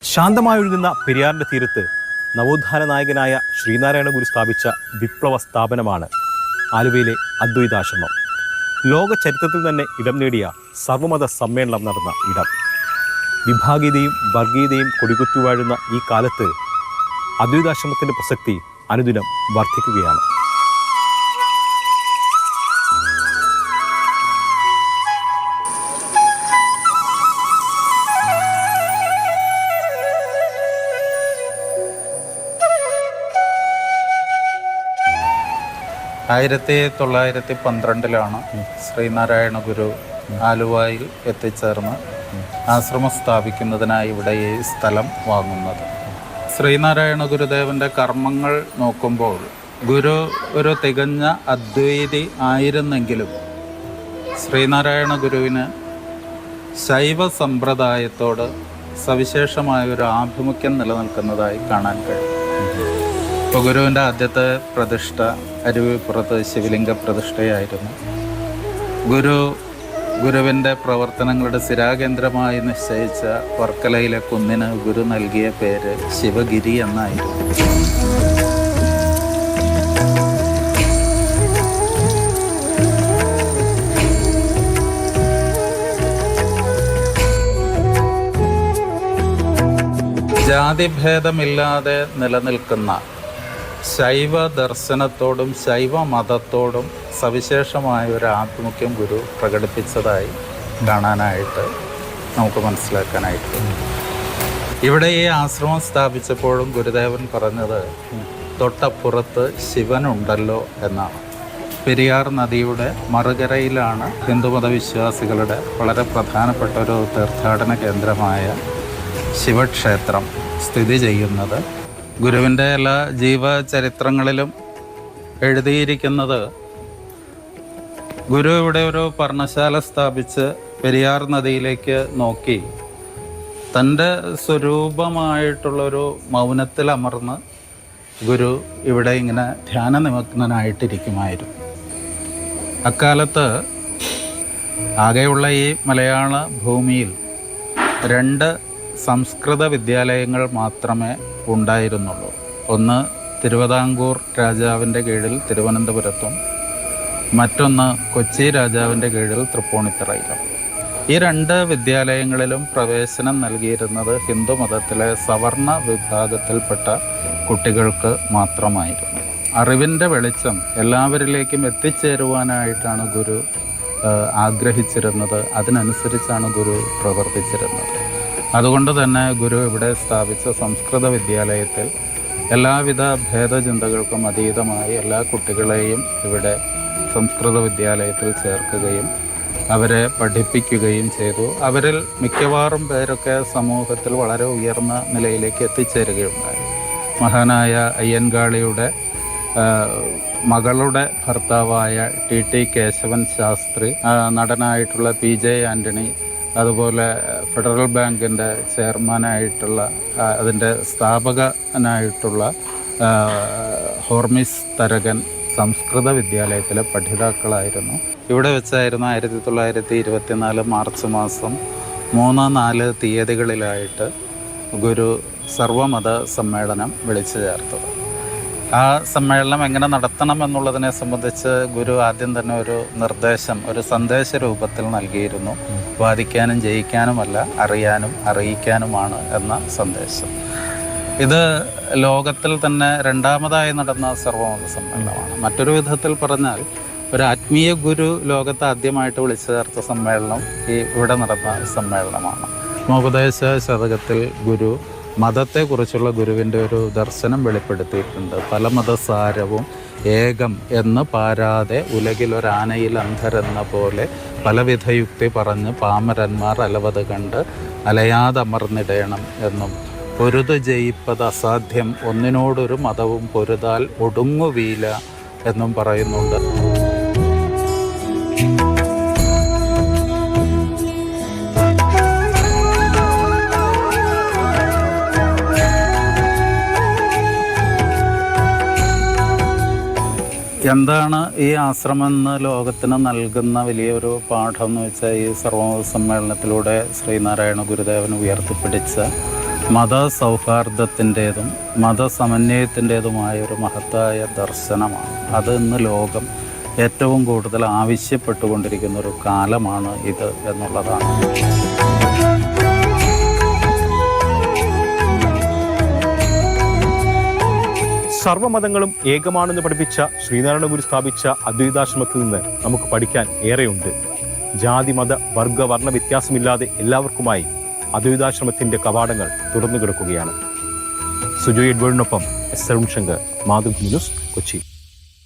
ശാന്തമായൊഴുകുന്ന പെരിയാറിന്റെ തീരത്ത് നവോത്ഥാന നായകനായ ശ്രീനാരായണ ഗുരു സ്ഥാപിച്ച വിപ്ലവ സ്ഥാപനമാണ് ആലുവയിലെ അദ്വൈതാശ്രമം. ലോക ചരിത്രത്തിൽ തന്നെ ഇടം നേടിയ സർവമത സമ്മേളനം നടന്ന ഇടം. വിഭാഗീയതയും വർഗീയതയും കൊടികുത്തിവാഴുന്ന ഈ കാലത്ത് അദ്വൈതാശ്രമത്തിൻ്റെ പ്രസക്തി അനുദിനം വർദ്ധിക്കുകയാണ്. ആയിരത്തി 1912 ശ്രീനാരായണ ഗുരു ആലുവയിൽ എത്തിച്ചേർന്ന് ആശ്രമം സ്ഥാപിക്കുന്നതിനായി ഇവിടെ ഈ സ്ഥലം വാങ്ങുന്നത്. ശ്രീനാരായണ ഗുരുദേവൻ്റെ കർമ്മങ്ങൾ നോക്കുമ്പോൾ ഗുരു ഒരു തികഞ്ഞ അദ്വൈതി ആയിരുന്നെങ്കിലും ശ്രീനാരായണ ഗുരുവിന് ശൈവ സമ്പ്രദായത്തോട് സവിശേഷമായ ഒരു ആഭിമുഖ്യം നിലനിൽക്കുന്നതായി കാണാൻ കഴിയും. ഇപ്പോൾ ഗുരുവിൻ്റെ ആദ്യത്തെ പ്രതിഷ്ഠ അരുവിപ്പുറത്ത് ശിവലിംഗ പ്രതിഷ്ഠയായിരുന്നു. ഗുരുവിൻ്റെ പ്രവർത്തനങ്ങളുടെ സ്ഥിരാകേന്ദ്രമായി നിശ്ചയിച്ച വർക്കലയിലെ കുന്നിന് ഗുരു നൽകിയ പേര് ശിവഗിരി എന്നായിരുന്നു. ജാതിഭേദമില്ലാതെ നിലനിൽക്കുന്ന ശൈവ ദർശനത്തോടും ശൈവ മതത്തോടും സവിശേഷമായ ഒരു ആഭിമുഖ്യം ഗുരു പ്രകടിപ്പിച്ചതായി കാണാനായിട്ട് നമുക്ക് മനസ്സിലാക്കാനായിട്ട്. ഇവിടെ ഈ ആശ്രമം സ്ഥാപിച്ചപ്പോഴും ഗുരുദേവൻ പറഞ്ഞത് തൊട്ടപ്പുറത്ത് ശിവനുണ്ടല്ലോ എന്നാണ്. പെരിയാർ നദിയുടെ മറുകരയിലാണ് ഹിന്ദുമത വിശ്വാസികളുടെ വളരെ പ്രധാനപ്പെട്ട ഒരു തീർത്ഥാടന കേന്ദ്രമായ ശിവക്ഷേത്രം സ്ഥിതി ചെയ്യുന്നത്. ഗുരുവിൻ്റെ എല്ലാ ജീവചരിത്രങ്ങളിലും എഴുതിയിരിക്കുന്നത് ഗുരു ഇവിടെ ഒരു പർണശാല സ്ഥാപിച്ച് പെരിയാർ നദിയിലേക്ക് നോക്കി തൻ്റെ സ്വരൂപമായിട്ടുള്ളൊരു മൗനത്തിൽ അമർന്ന് ഗുരു ഇവിടെ ഇങ്ങനെ ധ്യാനനിമഗ്നനായിട്ടിരിക്കുമായിരുന്നു. അക്കാലത്ത് ആകെയുള്ള ഈ മലയാള ഭൂമിയിൽ 2 സംസ്കൃത വിദ്യാലയങ്ങൾ മാത്രമേ ഉണ്ടായിരുന്നുള്ളൂ. ഒന്ന് തിരുവിതാംകൂർ രാജാവിൻ്റെ കീഴിൽ തിരുവനന്തപുരത്തും മറ്റൊന്ന് കൊച്ചി രാജാവിൻ്റെ കീഴിൽ തൃപ്പൂണിത്തുറയിലും. ഈ 2 വിദ്യാലയങ്ങളിലും പ്രവേശനം നൽകിയിരുന്നത് ഹിന്ദു മതത്തിലെ സവർണ വിഭാഗത്തിൽപ്പെട്ട കുട്ടികൾക്ക് മാത്രമായിരുന്നു. അറിവിൻ്റെ വെളിച്ചം എല്ലാവരിലേക്കും എത്തിച്ചേരുവാനായിട്ടാണ് ഗുരു ആഗ്രഹിച്ചിരുന്നത്. അതിനനുസരിച്ചാണ് ഗുരു പ്രവർത്തിച്ചിരുന്നത്. അതുകൊണ്ട് തന്നെ ഗുരു ഇവിടെ സ്ഥാപിച്ച സംസ്കൃത വിദ്യാലയത്തിൽ എല്ലാവിധ ഭേദചിന്തകൾക്കും അതീതമായി എല്ലാ കുട്ടികളെയും ഇവിടെ സംസ്കൃത വിദ്യാലയത്തിൽ ചേർക്കുകയും അവരെ പഠിപ്പിക്കുകയും ചെയ്തു. അവരിൽ മിക്കവാറും പേരൊക്കെ സമൂഹത്തിൽ വളരെ ഉയർന്ന നിലയിലേക്ക് എത്തിച്ചേരുകയുണ്ടായി. മഹാനായ അയ്യൻകാളിയുടെ മകളുടെ ഭർത്താവായ ടി കേശവൻ ശാസ്ത്രി, നടനായിട്ടുള്ള PJ ആൻ്റണി, അതുപോലെ ഫെഡറൽ ബാങ്കിൻ്റെ ചെയർമാനായിട്ടുള്ള അതിൻ്റെ സ്ഥാപകനായിട്ടുള്ള ഹോർമിസ് തരകൻ സംസ്കൃത വിദ്യാലയത്തിലെ പഠിതാക്കളായിരുന്നു. ഇവിടെ വെച്ചായിരുന്നു 1924 മാർച്ച് മാസം 3-4 തീയതികളിലായിട്ട് ഗുരു സർവമത സമ്മേളനം വിളിച്ചു ചേർത്തത്. ആ സമ്മേളനം എങ്ങനെ നടത്തണം എന്നുള്ളതിനെ സംബന്ധിച്ച് ഗുരു ആദ്യം തന്നെ ഒരു നിർദ്ദേശം, ഒരു സന്ദേശ രൂപത്തിൽ നൽകിയിരുന്നു. വാദിക്കാനും ജയിക്കാനുമല്ല, അറിയാനും അറിയിക്കാനുമാണ് എന്ന സന്ദേശം. ഇത് ലോകത്തിൽ തന്നെ 2ാമതായി നടന്ന സർവമത സമ്മേളനമാണ്. മറ്റൊരു വിധത്തിൽ പറഞ്ഞാൽ ഒരു ആത്മീയ ഗുരു ലോകത്ത് ആദ്യമായിട്ട് വിളിച്ചു ചേർത്ത സമ്മേളനം ഇവിടെ നടന്ന സമ്മേളനമാണ്. ഉപദേശ ശതകത്തിൽ ഗുരു മതത്തെക്കുറിച്ചുള്ള ഗുരുവിൻ്റെ ഒരു ദർശനം വെളിപ്പെടുത്തിയിട്ടുണ്ട്. പല മതസാരവും ഏകം എന്ന് പാരാതെ ഉലകിലൊരാനയിൽ അന്ധരെന്ന പോലെ പലവിധ യുക്തി പറഞ്ഞ് പാമരന്മാർ അലവത് കണ്ട് അലയാതമർന്നിടയണം എന്നും പൊരുത് ജയിപ്പത് അസാധ്യം ഒന്നിനോടൊരു മതവും പൊരുതാൽ ഒടുങ്ങുവീല എന്നും പറയുന്നുണ്ട്. എന്താണ് ഈ ആശ്രമം എന്ന് ലോകത്തിന് നൽകുന്ന വലിയൊരു പാഠം എന്ന് വെച്ചാൽ ഈ സർവമത സമ്മേളനത്തിലൂടെ ശ്രീനാരായണ ഗുരുദേവൻ ഉയർത്തിപ്പിടിച്ച മതസൗഹാർദ്ദത്തിൻ്റേതും മതസമന്വയത്തിൻ്റേതുമായ ഒരു മഹത്തായ ദർശനമാണ്. അത് ഇന്ന് ലോകം ഏറ്റവും കൂടുതൽ ആവശ്യപ്പെട്ടുകൊണ്ടിരിക്കുന്ന ഒരു കാലമാണ് ഇത് എന്നുള്ളതാണ്. സർവ്വമതങ്ങളും ഏകമാണെന്ന് പഠിപ്പിച്ച ശ്രീനാരായണ ഗുരു സ്ഥാപിച്ച അദ്വൈതാശ്രമത്തിൽ നിന്ന് നമുക്ക് പഠിക്കാൻ ഏറെയുണ്ട്. ജാതി മത വർഗ വർണ്ണ വ്യത്യാസമില്ലാതെ എല്ലാവർക്കുമായി അദ്വൈതാശ്രമത്തിന്റെ കവാടങ്ങൾ തുറന്നു കിടക്കുകയാണ്. സുജോയ് എഡ്വേർഡിനൊപ്പം എസ്. അരുൺ ശങ്കർ, മാതൃഭൂമി ന്യൂസ്, കൊച്ചി.